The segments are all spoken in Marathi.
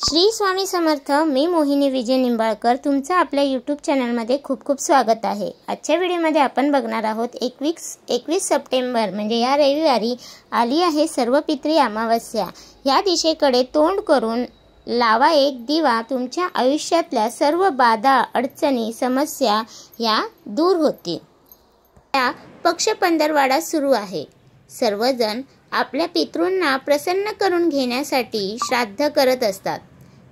श्री स्वामी समर्थ। मी मोहिनी विजय निंबाळकर तुमचं आपल्या यूट्यूब चॅनलमध्ये खूप खूप स्वागत आहे। आजच्या व्हिडिओमध्ये आपण बघणार आहोत 21 सप्टेंबर म्हणजे या रविवारी आली आहे सर्वपित्री अमावस्या। या दिशेकडे तोंड करून लावा एक दिवा, तुमच्या आयुष्यातल्या सर्व बाधा अडचणी समस्या या दूर होतील। या पक्ष पंधरवडा सुरू आहे। सर्वजण आपल्या पितृंना प्रसन्न करून घेण्यासाठी श्राद्ध करत असतात।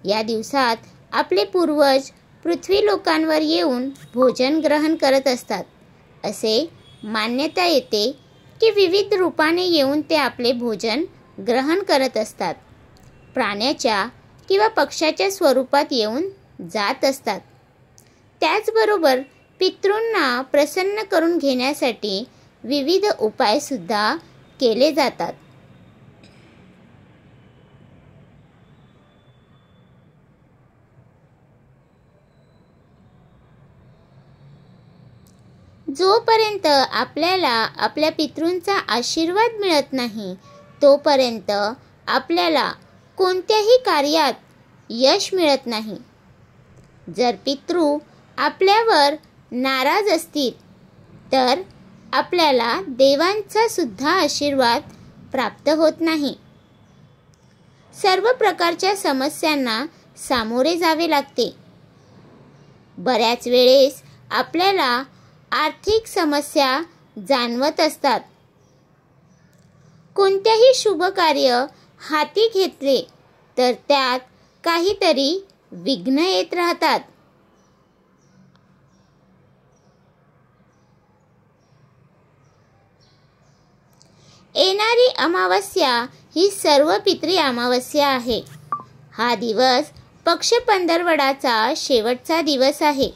या दिवसात आपले पूर्वज पृथ्वी लोकांवर येऊन भोजन ग्रहण करत असतात। असे मान्यता येते की विविध रूपाने येऊन ते आपले भोजन ग्रहण करत असतात। प्राण्याच्या किंवा पक्षाच्या स्वरूपात येऊन जात असतात। त्याचबरोबर पितृंना प्रसन्न करून घेण्यासाठी विविध उपाय सुद्धा केले जातात। जोपर्यंत आपल्याला आपल्या पितृंचा आशीर्वाद मिळत नाही तोपर्यंत आपल्याला कोणत्याही कार्यात यश मिळत नाही। जर पितृ आपल्यावर नाराज असतील तर आपल्याला देवांचा सुद्धा आशीर्वाद प्राप्त होत नाही। सर्व प्रकारच्या समस्यांना सामोरे जावे लागते। बऱ्याच वेळेस आपल्याला आर्थिक समस्या जाणवत असतात। कोणत्याही शुभ कार्य हाती घेतले तर त्यात काहीतरी विघ्न येत राहतात। येणारी अमावस्या ही सर्वपित्री अमावस्या आहे। हा दिवस पक्ष पंधरवडाचा शेवटचा दिवस आहे।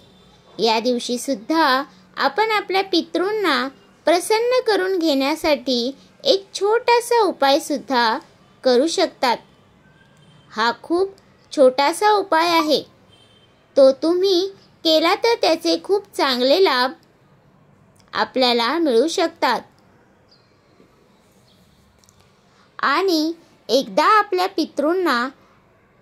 या दिवशी सुद्धा आपण आपल्या पितृंना प्रसन्न करून घेण्यासाठी एक छोटासा उपाय सुद्धा करू शकतात। हा खूप छोटासा उपाय आहे। तो तुम्ही केला तर त्याचे खूप चांगले लाभ आपल्याला मिळू शकतात। आणि एकदा आपल्या पितृंना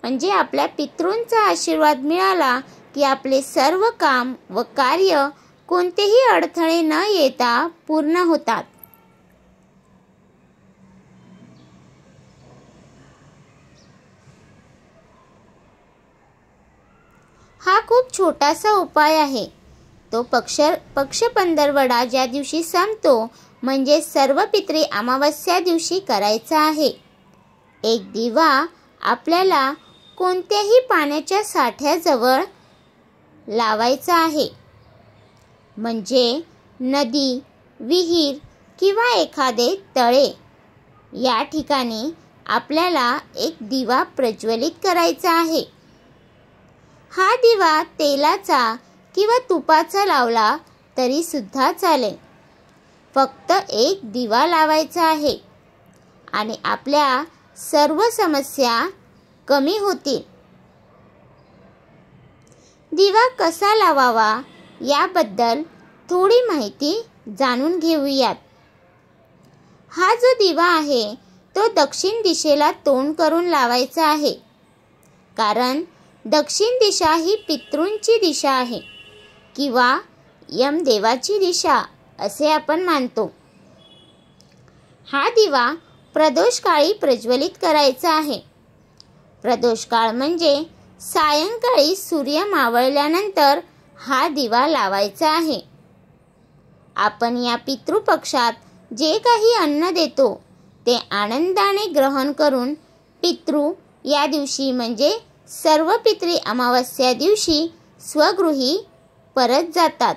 म्हणजे आपल्या पितृंचा आशीर्वाद मिळाला की आपले सर्व काम व कार्य कोणतेही अडथळे न येता पूर्ण होतात। हा खूप छोटासा उपाय आहे। तो पक्ष पंधरवडा ज्या दिवशी संपतो म्हणजे सर्वपित्री अमावस्या दिवशी करायचा आहे। एक दिवा आपल्याला कोणत्याही पाण्याच्या साठ्याजवळ लावायचा आहे। म्हणजे नदी, विहीर किंवा एखादे तळे या ठिकाणी आपल्याला एक दिवा प्रज्वलित करायचा आहे। हा दिवा तेलाचा किंवा तुपाचा लावला तरी सुद्धा चालेल। फक्त एक दिवा लावायचा आहे आणि आपल्या सर्व समस्या कमी होतील। दिवा कसा लावावा याबद्दल थोडी माहिती जाणून घेऊयात। हा जो दिवा आहे तो दक्षिण दिशेला तोंड करून लावायचा आहे। कारण दक्षिण दिशा ही पितृंची दिशा आहे किंवा यमदेवाची दिशा असे आपण मानतो। हा दिवा प्रदोषकाळी प्रज्वलित करायचा आहे। प्रदोषकाळ म्हणजे सायंकाळी सूर्य मावळल्यानंतर हा दिवा लावायचा आहे। आपण या पितृपक्षात जे काही अन्न देतो ते आनंदाने ग्रहण करून पितृ या दिवशी म्हणजे सर्वपित्री अमावस्या दिवशी स्वगृही परत जातात।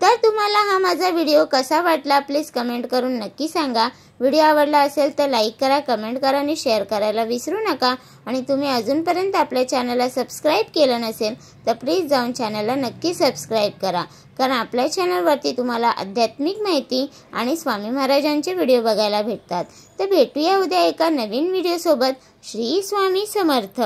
तर तुम्हाला हा माझा व्हिडिओ कसा वाटला प्लीज कमेंट करून नक्की सांगा। व्हिडिओ आवडला असेल तर लाईक करा, कमेंट करा आणि शेअर करायला विसरू नका। आणि तुम्ही अजूनपर्यंत आपल्या चॅनलला सबस्क्राईब केलं नसेल तर प्लीज जाऊन चॅनलला नक्की सबस्क्राईब करा। कारण आपल्या चॅनलवरती तुम्हाला आध्यात्मिक माहिती आणि स्वामी महाराजांचे व्हिडिओ बघायला भेटतात। तर भेटूया उद्या एका नवीन व्हिडिओ सोबत। श्री स्वामी समर्थ।